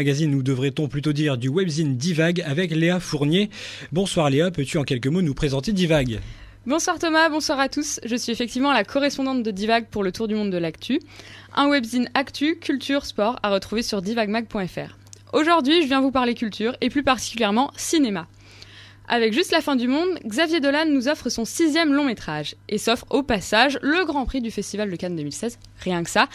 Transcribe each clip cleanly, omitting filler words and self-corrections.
Magazine, ou devrait-on plutôt dire du webzine Divague avec Léa Fournier. Bonsoir Léa, peux-tu en quelques mots nous présenter Divague ? Bonsoir Thomas, bonsoir à tous. Je suis effectivement la correspondante de Divague pour le tour du monde de l'actu. Un webzine actu, culture, sport à retrouver sur divaguemag.fr. Aujourd'hui, je viens vous parler culture et plus particulièrement cinéma. Avec Juste la fin du monde, Xavier Dolan nous offre son 6e long métrage et s'offre au passage le Grand Prix du Festival de Cannes 2016. Rien que ça.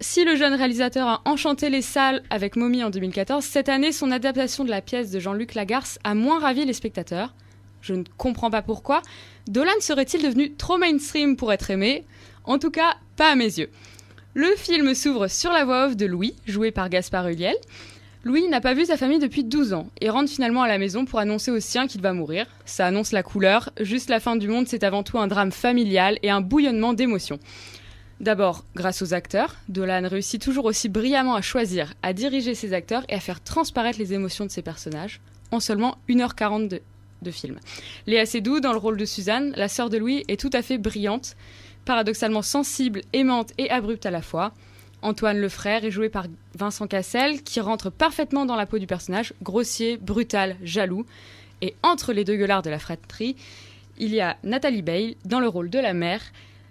Si le jeune réalisateur a enchanté les salles avec Mommy en 2014, cette année, son adaptation de la pièce de Jean-Luc Lagarce a moins ravi les spectateurs. Je ne comprends pas pourquoi. Dolan serait-il devenu trop mainstream pour être aimé ? En tout cas, pas à mes yeux. Le film s'ouvre sur la voix off de Louis, joué par Gaspard Ulliel. Louis n'a pas vu sa famille depuis 12 ans et rentre finalement à la maison pour annoncer aux siens qu'il va mourir. Ça annonce la couleur. Juste la fin du monde, c'est avant tout un drame familial et un bouillonnement d'émotions. D'abord, grâce aux acteurs, Dolan réussit toujours aussi brillamment à choisir, à diriger ses acteurs et à faire transparaître les émotions de ses personnages en seulement 1h40 de film. Léa Seydoux, dans le rôle de Suzanne, la sœur de Louis, est tout à fait brillante, paradoxalement sensible, aimante et abrupte à la fois. Antoine le frère est joué par Vincent Cassel, qui rentre parfaitement dans la peau du personnage, grossier, brutal, jaloux. Et entre les deux gueulards de la fratrie, il y a Nathalie Baye, dans le rôle de la mère,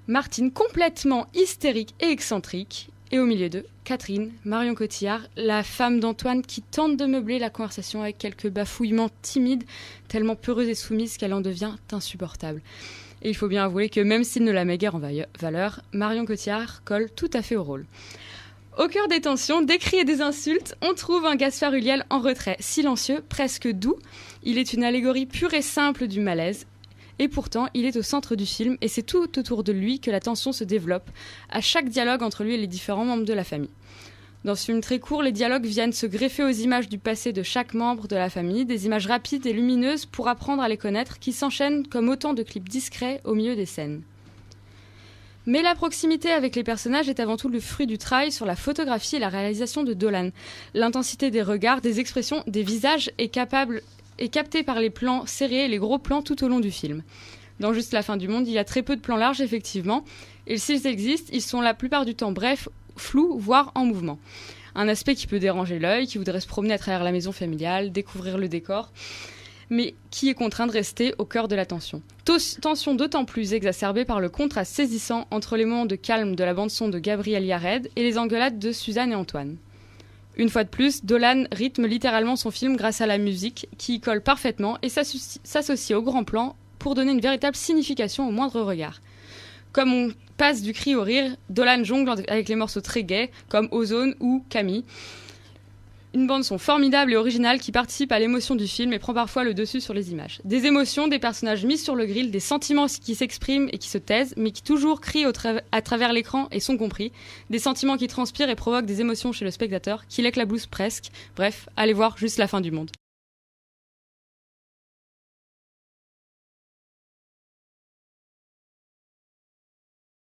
Martine complètement hystérique et excentrique, et au milieu d'eux, Catherine, Marion Cotillard, la femme d'Antoine qui tente de meubler la conversation avec quelques bafouillements timides, tellement peureuse et soumise qu'elle en devient insupportable. Et il faut bien avouer que même s'il ne la met guère en valeur, Marion Cotillard colle tout à fait au rôle. Au cœur des tensions, des cris et des insultes, on trouve un Gaspard Ulliel en retrait, silencieux, presque doux. Il est une allégorie pure et simple du malaise. Et pourtant, il est au centre du film et c'est tout autour de lui que la tension se développe, à chaque dialogue entre lui et les différents membres de la famille. Dans ce film très court, les dialogues viennent se greffer aux images du passé de chaque membre de la famille, des images rapides et lumineuses pour apprendre à les connaître, qui s'enchaînent comme autant de clips discrets au milieu des scènes. Mais la proximité avec les personnages est avant tout le fruit du travail sur la photographie et la réalisation de Dolan. L'intensité des regards, des expressions, des visages est captée par les plans serrés et les gros plans tout au long du film. Dans Juste la fin du monde, il y a très peu de plans larges, effectivement, et s'ils existent, ils sont la plupart du temps brefs, flous, voire en mouvement. Un aspect qui peut déranger l'œil, qui voudrait se promener à travers la maison familiale, découvrir le décor, mais qui est contraint de rester au cœur de l'attention. Tension d'autant plus exacerbée par le contraste saisissant entre les moments de calme de la bande-son de Gabriel Yared et les engueulades de Suzanne et Antoine. Une fois de plus, Dolan rythme littéralement son film grâce à la musique, qui y colle parfaitement et s'associe au grand plan pour donner une véritable signification au moindre regard. Comme on passe du cri au rire, Dolan jongle avec les morceaux très gais, comme Ozone ou Camille. Une bande-son formidable et originale qui participe à l'émotion du film et prend parfois le dessus sur les images. Des émotions, des personnages mis sur le grill, des sentiments qui s'expriment et qui se taisent, mais qui toujours crient à travers l'écran et sont compris. Des sentiments qui transpirent et provoquent des émotions chez le spectateur, qui l'éclaboussent presque. Bref, allez voir Juste la fin du monde.